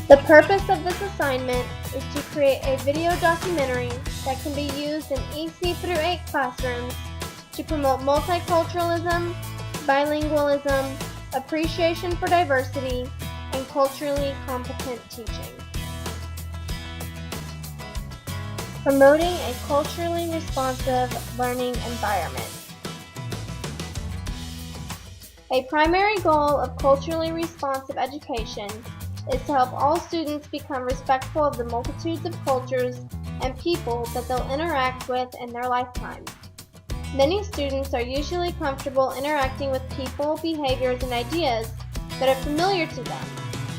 The purpose of this assignment is to create a video documentary that can be used in EC through 8 classrooms to promote multiculturalism, bilingualism, appreciation for diversity, and culturally competent teaching. Promoting a culturally responsive learning environment. A primary goal of culturally responsive education is to help all students become respectful of the multitudes of cultures and people that they'll interact with in their lifetime. Many students are usually comfortable interacting with people, behaviors, and ideas that are familiar to them,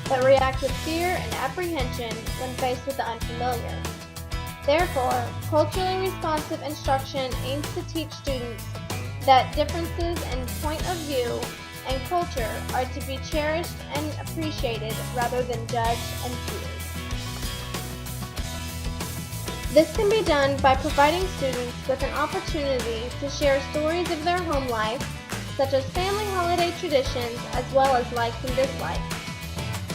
but react with fear and apprehension when faced with the unfamiliar. Therefore, culturally responsive instruction aims to teach students that differences in point of view and culture are to be cherished and appreciated rather than judged and feared. This can be done by providing students with an opportunity to share stories of their home life, such as family holiday traditions, as well as likes and dislikes.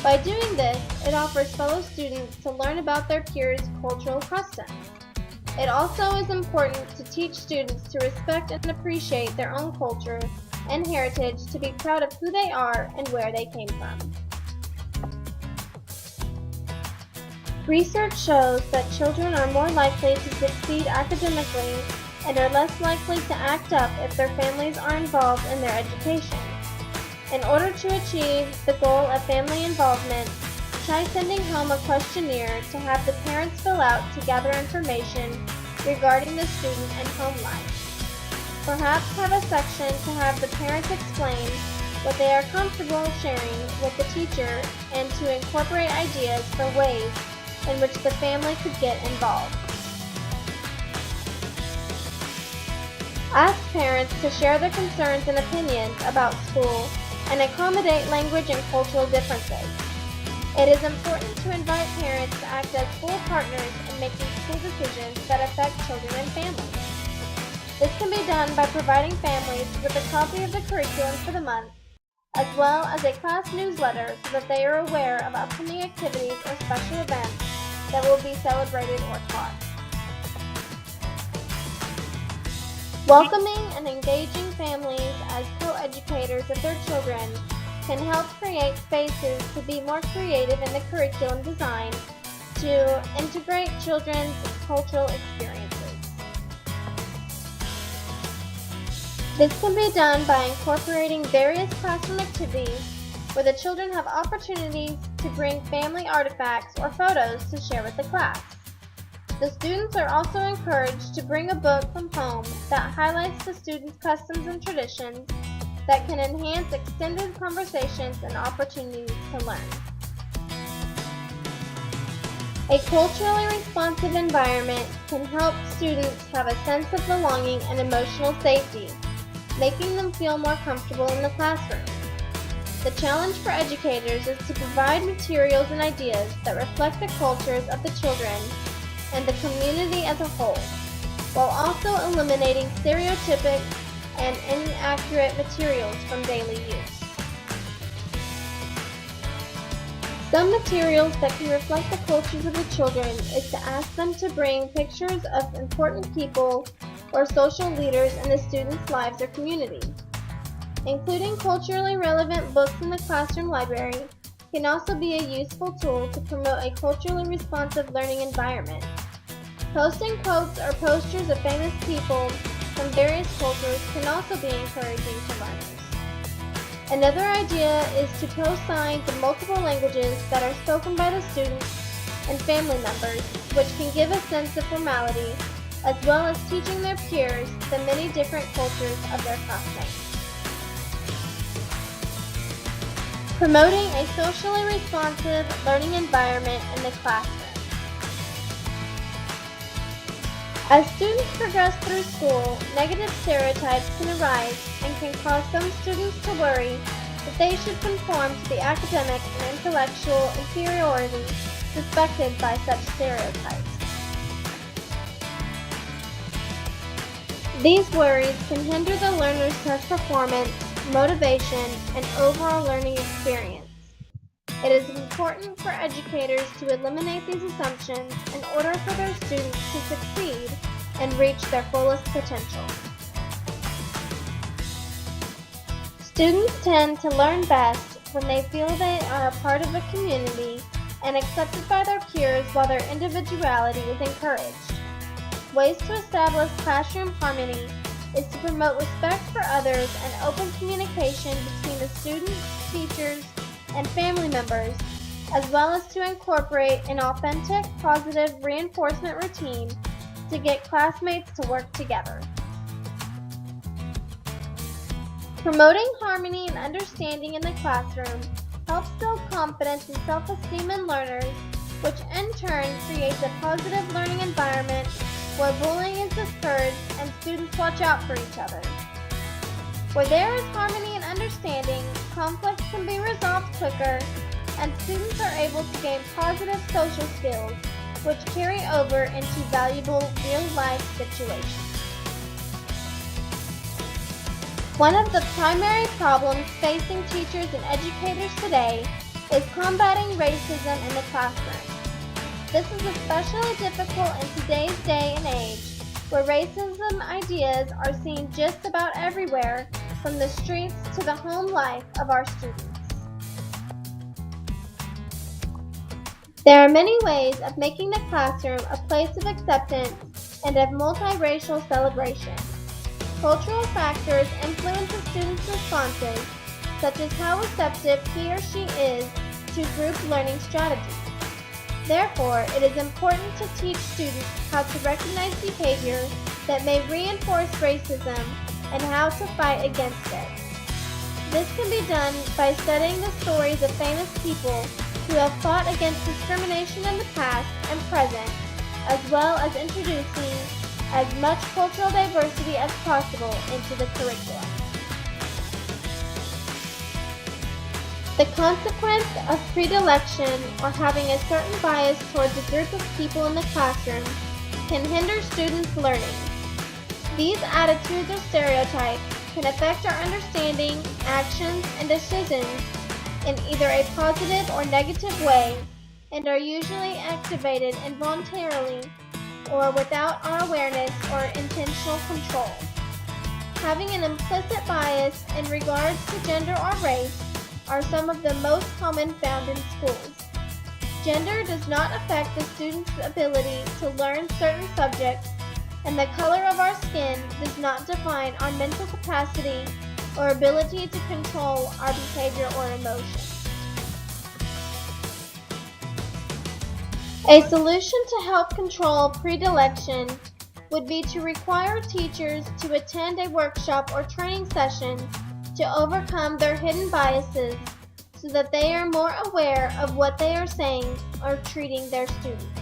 By doing this, it offers fellow students to learn about their peers' cultural customs. It also is important to teach students to respect and appreciate their own culture and heritage, to be proud of who they are and where they came from. Research shows that children are more likely to succeed academically and are less likely to act up if their families are involved in their education. In order to achieve the goal of family involvement, try sending home a questionnaire to have the parents fill out to gather information regarding the student and home life. Perhaps have a section to have the parents explain what they are comfortable sharing with the teacher and to incorporate ideas for ways in which the family could get involved. Ask parents to share their concerns and opinions about school and accommodate language and cultural differences. It is important to invite parents to act as full partners in making school decisions that affect children and families. This can be done by providing families with a copy of the curriculum for the month, as well as a class newsletter so that they are aware of upcoming activities or special events that will be celebrated or taught. Welcoming and engaging families as co-educators of their children can help create spaces to be more creative in the curriculum design to integrate children's cultural experiences. This can be done by incorporating various classroom activities where the children have opportunities to bring family artifacts or photos to share with the class. The students are also encouraged to bring a book from home that highlights the students' customs and traditions that can enhance extended conversations and opportunities to learn. A culturally responsive environment can help students have a sense of belonging and emotional safety, making them feel more comfortable in the classroom. The challenge for educators is to provide materials and ideas that reflect the cultures of the children and the community as a whole, while also eliminating stereotypic and inaccurate materials from daily use. Some materials that can reflect the cultures of the children is to ask them to bring pictures of important people or social leaders in the students' lives or community. Including culturally relevant books in the classroom library can also be a useful tool to promote a culturally responsive learning environment. Posting quotes or posters of famous people from various cultures can also be encouraging to learners. Another idea is to post signs in multiple languages that are spoken by the students and family members, which can give a sense of formality, as well as teaching their peers the many different cultures of their classmates. Promoting a socially responsive learning environment in the classroom. As students progress through school, negative stereotypes can arise and can cause some students to worry that they should conform to the academic and intellectual inferiority suspected by such stereotypes. These worries can hinder the learner's test performance, motivation, and overall learning experience. It is important for educators to eliminate these assumptions in order for their students to succeed and reach their fullest potential. Students tend to learn best when they feel they are a part of a community and accepted by their peers while their individuality is encouraged. Ways to establish classroom harmony is to promote respect for others and open communication between the students, teachers, and family members, as well as to incorporate an authentic, positive reinforcement routine to get classmates to work together. Promoting harmony and understanding in the classroom helps build confidence and self-esteem in learners, which in turn creates a positive learning environment where bullying is discouraged and students watch out for each other. Where there is harmony and understanding, conflicts can be resolved quicker, and students are able to gain positive social skills, which carry over into valuable real-life situations. One of the primary problems facing teachers and educators today is combating racism in the classroom. This is especially difficult in today's day and age, where racism ideas are seen just about everywhere, from the streets to the home life of our students. There are many ways of making the classroom a place of acceptance and of multiracial celebration. Cultural factors influence a student's responses, such as how receptive he or she is to group learning strategies. Therefore, it is important to teach students how to recognize behavior that may reinforce racism and how to fight against it. This can be done by studying the stories of famous people who have fought against discrimination in the past and present, as well as introducing as much cultural diversity as possible into the curriculum. The consequence of predilection or having a certain bias towards a group of people in the classroom can hinder students' learning. These attitudes or stereotypes can affect our understanding, actions, and decisions in either a positive or negative way and are usually activated involuntarily or without our awareness or intentional control. Having an implicit bias in regards to gender or race are some of the most common found in schools. Gender does not affect the student's ability to learn certain subjects, and the color of our skin does not define our mental capacity or ability to control our behavior or emotion. A solution to help control predilection would be to require teachers to attend a workshop or training session to overcome their hidden biases so that they are more aware of what they are saying or treating their students.